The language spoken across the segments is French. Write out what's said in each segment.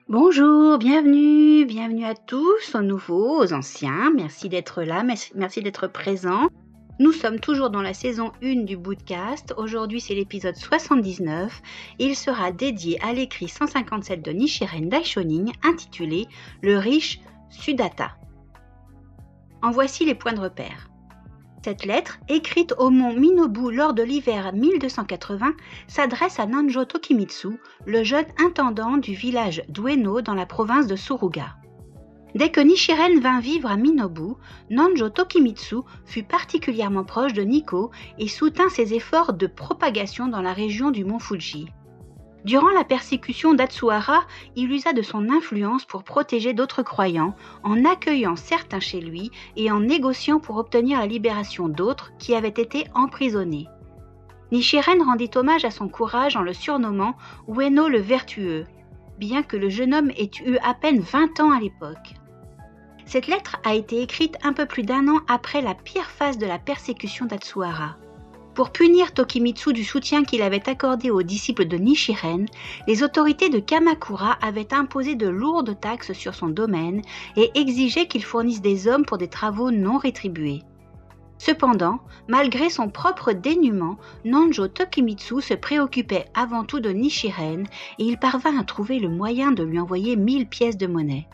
Bonjour, bienvenue à tous, aux nouveaux, aux anciens. Merci d'être là, merci d'être présents. Nous sommes toujours dans la saison 1 du Bootcast. Aujourd'hui, c'est l'épisode 79 et il sera dédié à l'écrit 157 de Nichiren Daishonin intitulé « Le riche Sudatta ». En voici les points de repère. Cette lettre, écrite au mont Minobu lors de l'hiver 1280, s'adresse à Nanjo Tokimitsu, le jeune intendant du village d'Ueno dans la province de Suruga. Dès que Nichiren vint vivre à Minobu, Nanjo Tokimitsu fut particulièrement proche de Nikko et soutint ses efforts de propagation dans la région du mont Fuji. Durant la persécution d'Atsuhara, il usa de son influence pour protéger d'autres croyants, en accueillant certains chez lui et en négociant pour obtenir la libération d'autres qui avaient été emprisonnés. Nichiren rendit hommage à son courage en le surnommant Ueno le vertueux, bien que le jeune homme ait eu à peine 20 ans à l'époque. Cette lettre a été écrite un peu plus d'1 an après la pire phase de la persécution d'Atsuhara. Pour punir Tokimitsu du soutien qu'il avait accordé aux disciples de Nichiren, les autorités de Kamakura avaient imposé de lourdes taxes sur son domaine et exigé qu'il fournisse des hommes pour des travaux non rétribués. Cependant, malgré son propre dénuement, Nanjo Tokimitsu se préoccupait avant tout de Nichiren et il parvint à trouver le moyen de lui envoyer 1000 pièces de monnaie.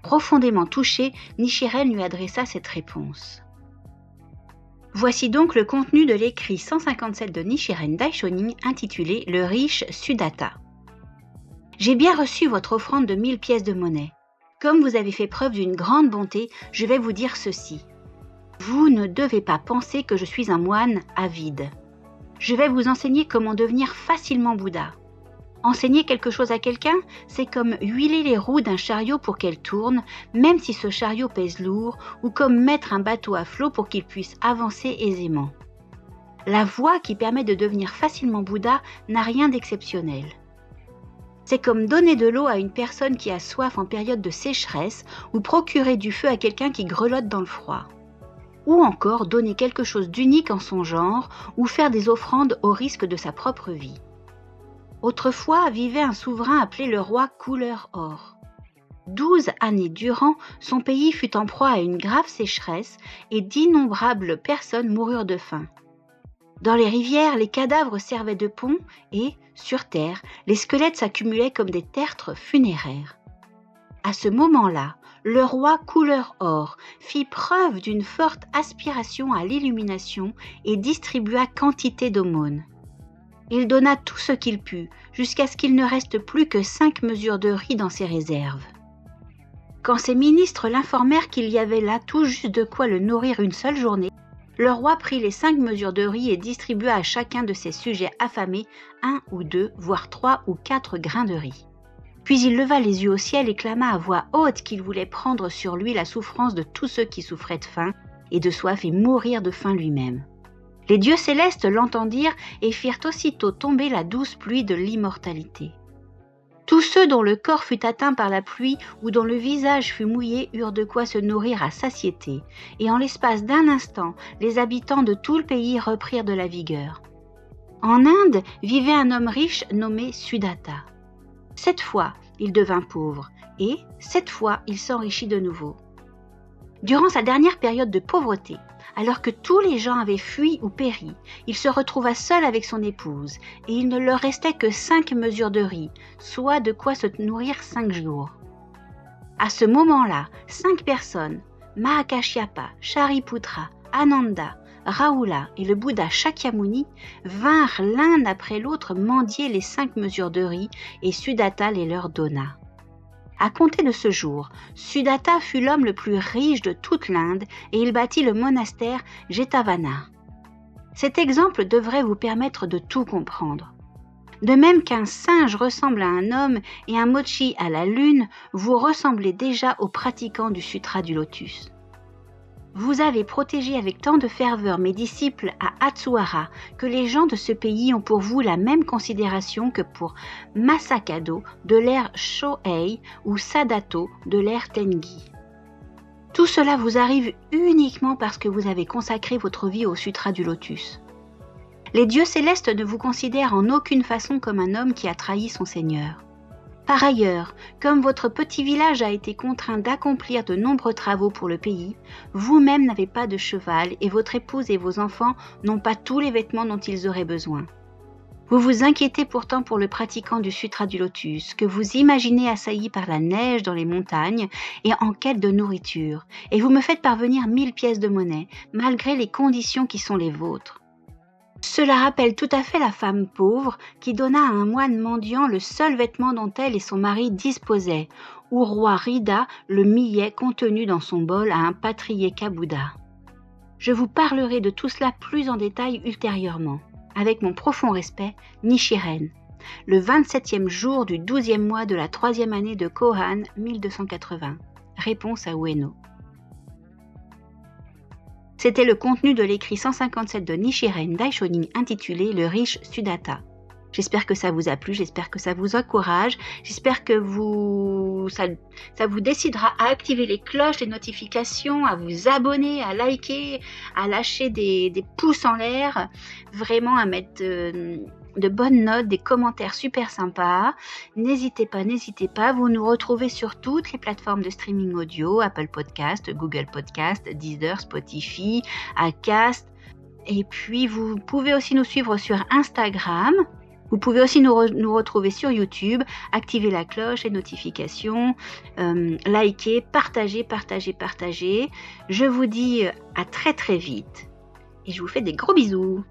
Profondément touché, Nichiren lui adressa cette réponse. Voici donc le contenu de l'écrit 157 de Nichiren Daishonin intitulé « Le riche Sudatta ». J'ai bien reçu votre offrande de 1000 pièces de monnaie. Comme vous avez fait preuve d'une grande bonté, je vais vous dire ceci. Vous ne devez pas penser que je suis un moine avide. Je vais vous enseigner comment devenir facilement Bouddha. Enseigner quelque chose à quelqu'un, c'est comme huiler les roues d'un chariot pour qu'elles tournent, même si ce chariot pèse lourd, ou comme mettre un bateau à flot pour qu'il puisse avancer aisément. La voie qui permet de devenir facilement Bouddha n'a rien d'exceptionnel. C'est comme donner de l'eau à une personne qui a soif en période de sécheresse, ou procurer du feu à quelqu'un qui grelotte dans le froid. Ou encore donner quelque chose d'unique en son genre, ou faire des offrandes au risque de sa propre vie. Autrefois vivait un souverain appelé le roi Couleur Or. 12 années durant, son pays fut en proie à une grave sécheresse et d'innombrables personnes moururent de faim. Dans les rivières, les cadavres servaient de pont et, sur terre, les squelettes s'accumulaient comme des tertres funéraires. À ce moment-là, le roi Couleur Or fit preuve d'une forte aspiration à l'illumination et distribua quantité d'aumônes. Il donna tout ce qu'il put, jusqu'à ce qu'il ne reste plus que 5 mesures de riz dans ses réserves. Quand ses ministres l'informèrent qu'il y avait là tout juste de quoi le nourrir une seule journée, le roi prit les 5 mesures de riz et distribua à chacun de ses sujets affamés 1 ou 2, voire 3 ou 4 grains de riz. Puis il leva les yeux au ciel et clama à voix haute qu'il voulait prendre sur lui la souffrance de tous ceux qui souffraient de faim et de soif et mourir de faim lui-même. Les dieux célestes l'entendirent et firent aussitôt tomber la douce pluie de l'immortalité. Tous ceux dont le corps fut atteint par la pluie ou dont le visage fut mouillé eurent de quoi se nourrir à satiété, et en l'espace d'1 instant, les habitants de tout le pays reprirent de la vigueur. En Inde vivait un homme riche nommé Sudatta. 7 fois, il devint pauvre, et 7 fois, il s'enrichit de nouveau. Durant sa dernière période de pauvreté, alors que tous les gens avaient fui ou péri, il se retrouva seul avec son épouse, et il ne leur restait que 5 mesures de riz, soit de quoi se nourrir 5 jours. À ce moment-là, 5 personnes, Mahakashyapa, Shariputra, Ananda, Rahula et le Bouddha Shakyamuni, vinrent l'un après l'autre mendier les 5 mesures de riz, et Sudatta les leur donna. À compter de ce jour, Sudatta fut l'homme le plus riche de toute l'Inde et il bâtit le monastère Jetavana. Cet exemple devrait vous permettre de tout comprendre. De même qu'un singe ressemble à un homme et un mochi à la lune, vous ressemblez déjà aux pratiquants du Sutra du Lotus. Vous avez protégé avec tant de ferveur mes disciples à Atsuhara que les gens de ce pays ont pour vous la même considération que pour Masakado de l'ère Shohei ou Sadato de l'ère Tengi. Tout cela vous arrive uniquement parce que vous avez consacré votre vie au Sutra du Lotus. Les dieux célestes ne vous considèrent en aucune façon comme un homme qui a trahi son Seigneur. Par ailleurs, comme votre petit village a été contraint d'accomplir de nombreux travaux pour le pays, vous-même n'avez pas de cheval et votre épouse et vos enfants n'ont pas tous les vêtements dont ils auraient besoin. Vous vous inquiétez pourtant pour le pratiquant du Sutra du Lotus, que vous imaginez assailli par la neige dans les montagnes et en quête de nourriture, et vous me faites parvenir 1000 pièces de monnaie, malgré les conditions qui sont les vôtres. Cela rappelle tout à fait la femme pauvre qui donna à un moine mendiant le seul vêtement dont elle et son mari disposaient, ou roi Rida le millet contenu dans son bol à un Patriyeka Bouddha. Je vous parlerai de tout cela plus en détail ultérieurement. Avec mon profond respect, Nichiren, le 27e jour du 12e mois de la 3e année de Kohan 1280. Réponse à Ueno. C'était le contenu de l'écrit 157 de Nichiren Daishonin intitulé Le riche Sudatta. J'espère que ça vous a plu, j'espère que ça vous encourage, j'espère que ça vous décidera à activer les cloches, les notifications, à vous abonner, à liker, à lâcher des pouces en l'air, vraiment à mettre de bonnes notes, des commentaires super sympas. N'hésitez pas, vous nous retrouvez sur toutes les plateformes de streaming audio, Apple Podcast, Google Podcast, Deezer, Spotify, Acast. Et puis vous pouvez aussi nous suivre sur Instagram. Vous pouvez aussi nous retrouver sur YouTube, activer la cloche, les notifications, liker, partager. Je vous dis à très très vite et je vous fais des gros bisous.